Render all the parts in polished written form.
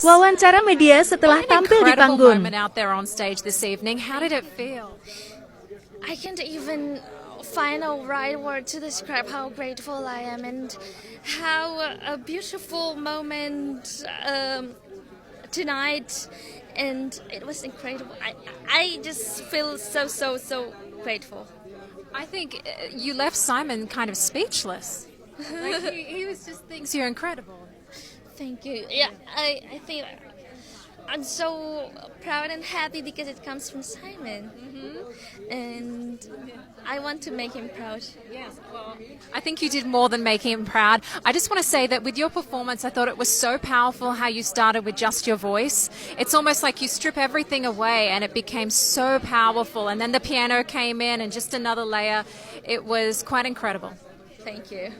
Wawancara media setelah tampil di Incredible panggung. moment out there on stage this evening. How did it feel? I can't even find a right word to describe how grateful I am and how a beautiful moment tonight, and it was incredible. I just feel so grateful. I think you left Simon kind of speechless. Like he was just thinks you're incredible. Thank you. Yeah, I think I'm so proud and happy because it comes from Simon, and I want to make him proud. Yes, well, I think you did more than making him proud. I just want to say that with your performance, I thought it was so powerful how you started with just your voice. It's almost like you strip everything away and it became so powerful. And then the piano came in and just another layer. It was quite incredible. Thank you.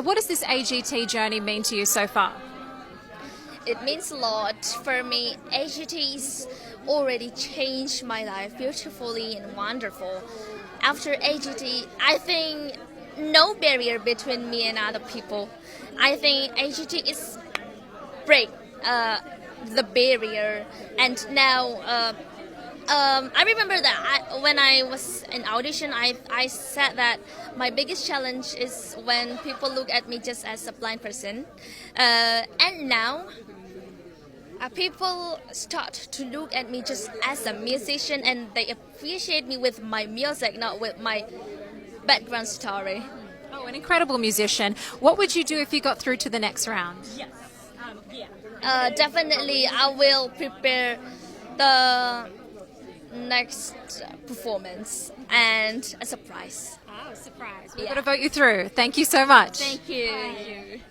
What does this AGT journey mean to you so far? It means a lot for me. AGT's already changed my life beautifully and wonderful. After AGT, I think no barrier between me and other people. I think AGT is break the barrier, and now I remember that when I was in audition, I said that my biggest challenge is when people look at me just as a blind person, and now people start to look at me just as a musician, and they appreciate me with my music, not with my background story. Oh, an incredible musician. What would you do if you got through to the next round? Yes. Definitely, I will prepare the next performance and a surprise. Oh, surprise. We're going to vote you through. Thank you so much. Thank you.